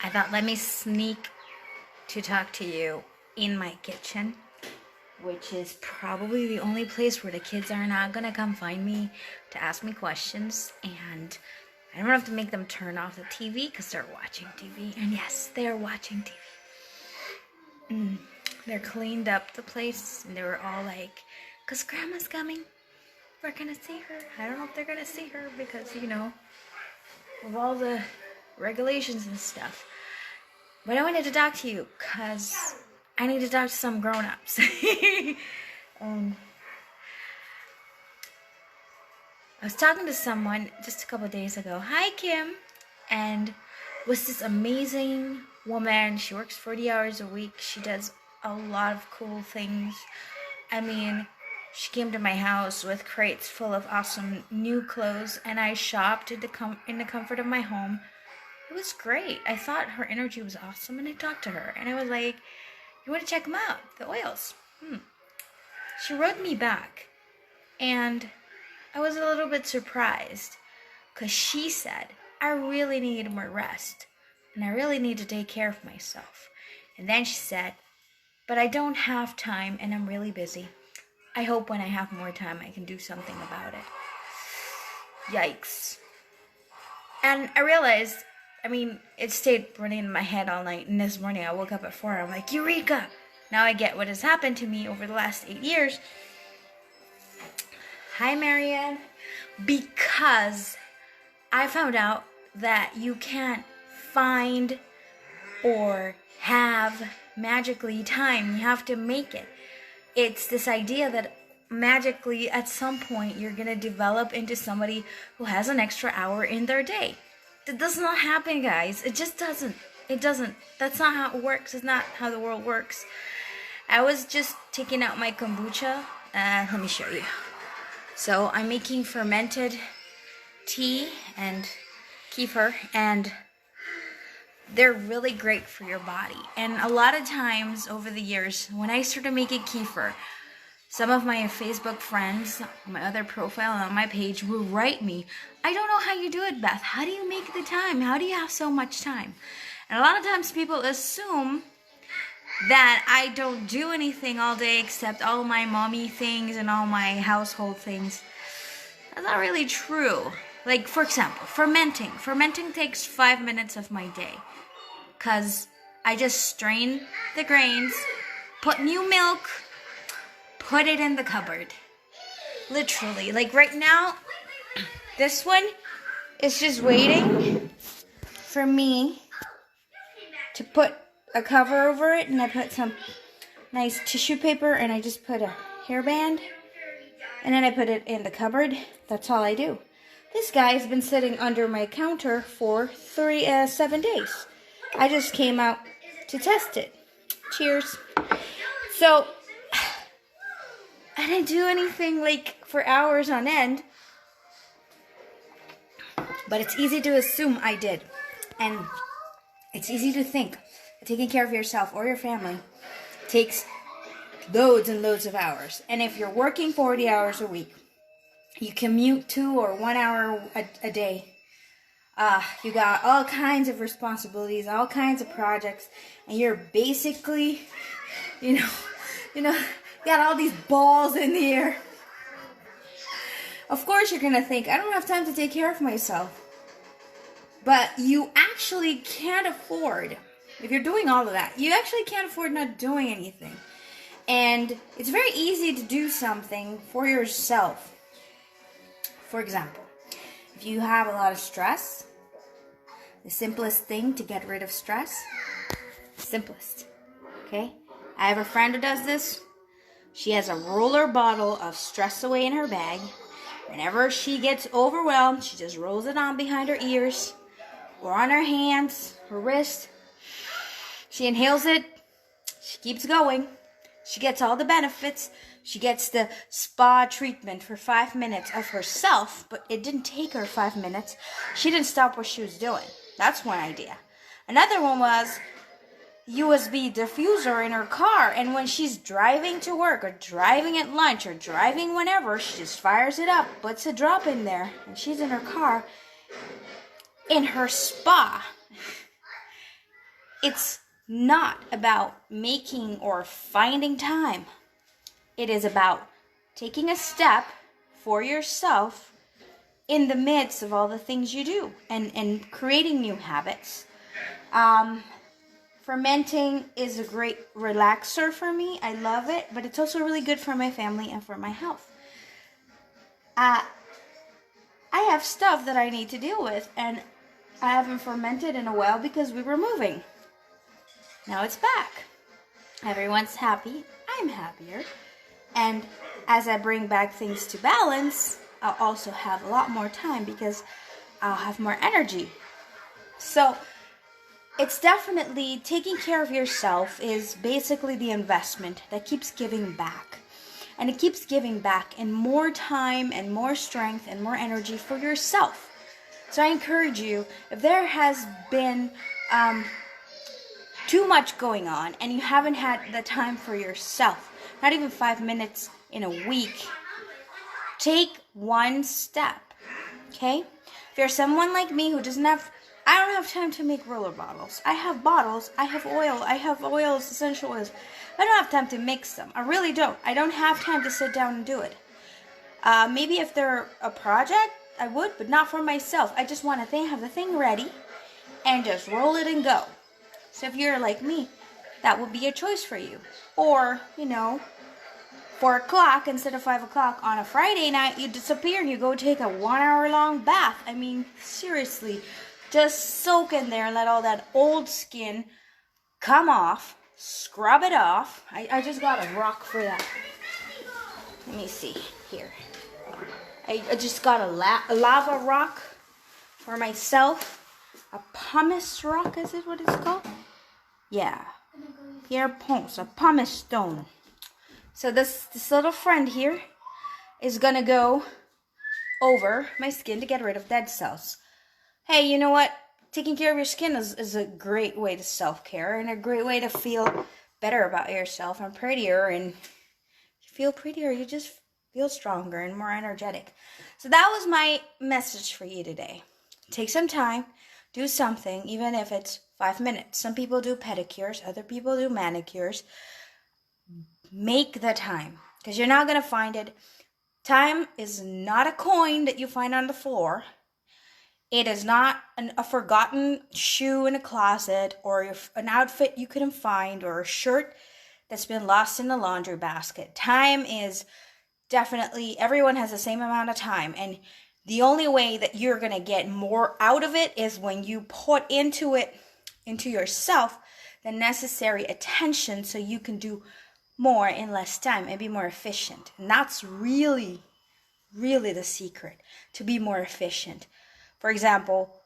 I thought, let me sneak to talk to you in my kitchen, which is probably the only place where the kids are not gonna come find me to ask me questions, and I don't have to make them turn off the TV because they're watching TV. And yes, they're watching TV. They're cleaned up the place, and they were all like, because Grandma's coming, we're gonna see her. I don't know if they're gonna see her because, of all the regulations and stuff. But I wanted to talk to you because I need to talk to some grown-ups. I was talking to someone just a couple days ago. Hi, Kim. And was this amazing woman. She works 40 hours a week. She does a lot of cool things. I mean, she came to my house with crates full of awesome new clothes, and I shopped in the comfort of my home. It was great. I thought her energy was awesome, and I talked to her, and I was like, you want to check them out, the oils? She wrote me back, and I was a little bit surprised, because she said, I really need more rest, and I really need to take care of myself. And then she said, but I don't have time, and I'm really busy. I hope when I have more time, I can do something about it. Yikes. And I realized, it stayed running in my head all night. And this morning I woke up at 4. I'm like, Eureka! Now I get what has happened to me over the last 8 years. Hi, Marianne. Because I found out that you can't find or have magically time. You have to make it. It's this idea that magically at some point you're going to develop into somebody who has an extra hour in their day. That does not happen, guys. It just doesn't. It doesn't. That's not how it works. It's not how the world works. I was just taking out my kombucha. Let me show you. So I'm making fermented tea and kefir, and they're really great for your body. And a lot of times over the years, when I started making kefir, some of my Facebook friends, my other profile on my page, will write me, I don't know how you do it, Beth. How do you make the time? How do you have so much time? And a lot of times people assume that I don't do anything all day except all my mommy things and all my household things. That's not really true. Like, for example, fermenting. Fermenting takes 5 minutes of my day. Because I just strain the grains, put new milk, put it in the cupboard. Literally. Like right now, this one is just waiting for me to put a cover over it. And I put some nice tissue paper and I just put a hairband. And then I put it in the cupboard. That's all I do. This guy has been sitting under my counter for 7 days. I just came out to test it. Cheers. So, I didn't do anything like for hours on end. But it's easy to assume I did. And it's easy to think that taking care of yourself or your family takes loads and loads of hours. And if you're working 40 hours a week, you commute 2 or 1 hour a day, you got all kinds of responsibilities, all kinds of projects, and you're basically, you got all these balls in the air. Of course you're going to think, I don't have time to take care of myself. But you actually can't afford, if you're doing all of that, you actually can't afford not doing anything. And it's very easy to do something for yourself. For example, if you have a lot of stress, the simplest thing to get rid of stress, simplest, okay? I have a friend who does this. She has a roller bottle of Stress Away in her bag. Whenever she gets overwhelmed, she just rolls it on behind her ears or on her hands, her wrist. She inhales it. She keeps going. She gets all the benefits. She gets the spa treatment for 5 minutes of herself, but it didn't take her 5 minutes. She didn't stop what she was doing. That's one idea. Another one was USB diffuser in her car, and when she's driving to work or driving at lunch or driving whenever, she just fires it up, puts a drop in there, and she's in her car in her spa. it's not about making or finding time. It is about taking a step for yourself in the midst of all the things you do and creating new habits. Fermenting is a great relaxer for me. I love it, but it's also really good for my family and for my health. I have stuff that I need to deal with, and I haven't fermented in a while because we were moving. Now it's back. Everyone's happy. I'm happier. And as I bring back things to balance, I'll also have a lot more time because I'll have more energy. So it's definitely taking care of yourself is basically the investment that keeps giving back. And it keeps giving back in more time and more strength and more energy for yourself. So I encourage you, if there has been too much going on and you haven't had the time for yourself, not even 5 minutes in a week, take one step, okay? If you're someone like me who I don't have time to make roller bottles. I have bottles, I have oils, essential oils. I don't have time to mix them. I really don't. I don't have time to sit down and do it. Maybe if they're a project, I would, but not for myself. I just want to have the thing ready and just roll it and go. So if you're like me, that would be a choice for you. Or, 4 o'clock instead of 5 o'clock on a Friday night, you disappear and you go take a 1 hour long bath. I mean, seriously, just soak in there and let all that old skin come off. Scrub it off. I just got a rock for that. Let me see here. I just got a lava rock for myself. A pumice rock, is it what it's called? Yeah. Pierre Ponce, a pumice stone. So this little friend here is gonna go over my skin to get rid of dead cells. Hey, you know what? Taking care of your skin is a great way to self-care and a great way to feel better about yourself and prettier. And you feel prettier, you just feel stronger and more energetic. So that was my message for you today. Take some time, do something, even if it's 5 minutes. Some people do pedicures, other people do manicures. Make the time, because you're not going to find it. Time is not a coin that you find on the floor. It is not a forgotten shoe in a closet or an outfit you couldn't find or a shirt that's been lost in the laundry basket. Time is definitely, everyone has the same amount of time. And the only way that you're going to get more out of it is when you put into yourself, the necessary attention so you can do more in less time and be more efficient. And that's really, really the secret, to be more efficient. For example,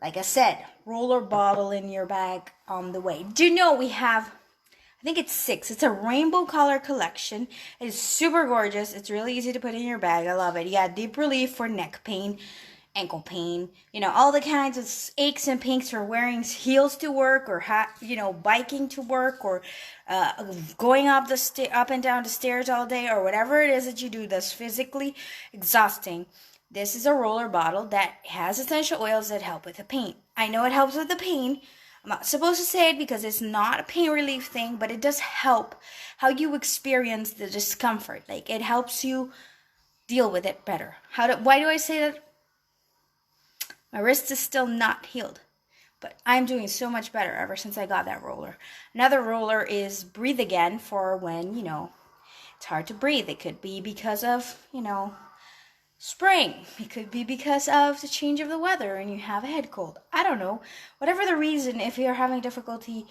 like I said, roller bottle in your bag on the way. Do you know we have, I think it's 6. It's a rainbow color collection. It is super gorgeous. It's really easy to put in your bag. I love it. You got deep relief for neck pain, ankle pain, all the kinds of aches and pains for wearing heels to work or biking to work or going up and down the stairs all day or whatever it is that you do that's physically exhausting. This is a roller bottle that has essential oils that help with the pain. I know it helps with the pain. I'm not supposed to say it because it's not a pain relief thing, but it does help how you experience the discomfort. Like, it helps you deal with it better. Why do I say that? My wrist is still not healed, but I'm doing so much better ever since I got that roller. Another roller is Breathe Again for when, it's hard to breathe. It could be because of, spring. It could be because of the change of the weather and you have a head cold. I don't know. Whatever the reason, if you're having difficulty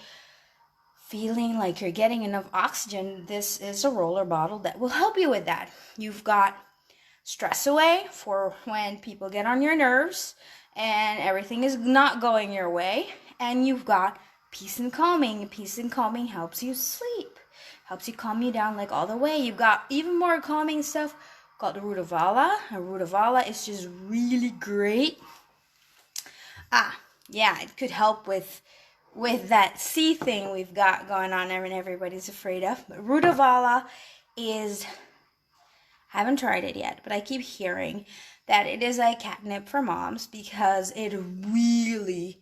feeling like you're getting enough oxygen, this is a roller bottle that will help you with that. You've got Stress Away for when people get on your nerves and everything is not going your way. And you've got Peace and Calming. Peace and Calming helps you sleep. Helps you calm you down like all the way. You've got even more calming stuff called the Rutavala. And Rutavala is just really great. It could help with that C thing we've got going on and everybody's afraid of. But Rutavala is, I haven't tried it yet, but I keep hearing that it is like catnip for moms because it really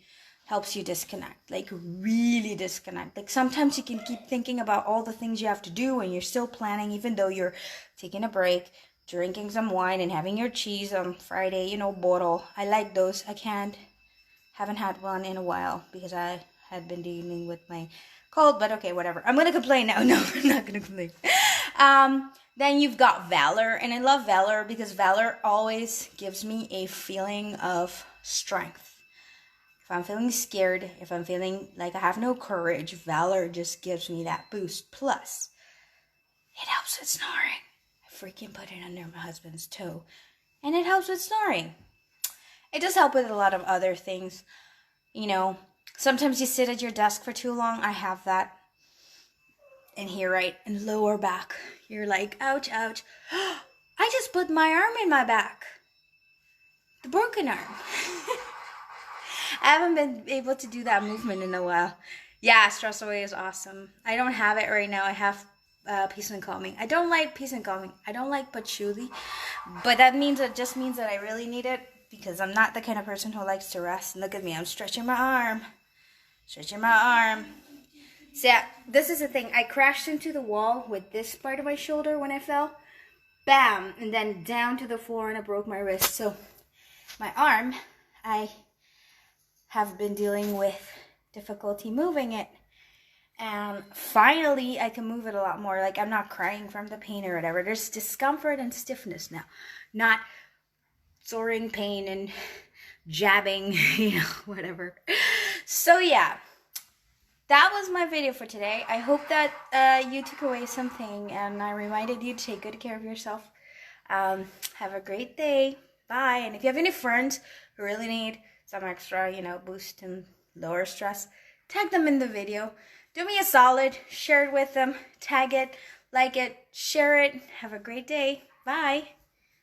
helps you disconnect, like really disconnect. Like sometimes you can keep thinking about all the things you have to do and you're still planning, even though you're taking a break, drinking some wine and having your cheese on Friday, you know, bottle. I like those. Haven't had one in a while because I had been dealing with my cold, but okay, whatever. I'm gonna complain now. No, I'm not gonna complain. Then you've got valor, and I love valor because valor always gives me a feeling of strength. If I'm feeling scared, if I'm feeling like I have no courage, valor just gives me that boost. Plus, it helps with snoring. I freaking put it under my husband's toe, and it helps with snoring. It does help with a lot of other things. You know, sometimes you sit at your desk for too long. I have that. And here, right in lower back, you're like, ouch, ouch. I just put my arm in my back. The broken arm. I haven't been able to do that movement in a while. Yeah, stress away is awesome. I don't have it right now. I have peace and calming. I don't like peace and calming. I don't like patchouli. But that just means that I really need it because I'm not the kind of person who likes to rest. And look at me, I'm stretching my arm. Stretching my arm. So yeah, this is the thing. I crashed into the wall with this part of my shoulder when I fell. Bam! And then down to the floor and I broke my wrist. So my arm, I have been dealing with difficulty moving it. And finally, I can move it a lot more. Like, I'm not crying from the pain or whatever. There's discomfort and stiffness now. Not soaring pain and jabbing, you know, whatever. So yeah. That was my video for today. I hope that you took away something and I reminded you to take good care of yourself. Have a great day. Bye. And if you have any friends who really need some extra, you know, boost and lower stress, tag them in the video. Do me a solid. Share it with them. Tag it. Like it. Share it. Have a great day. Bye.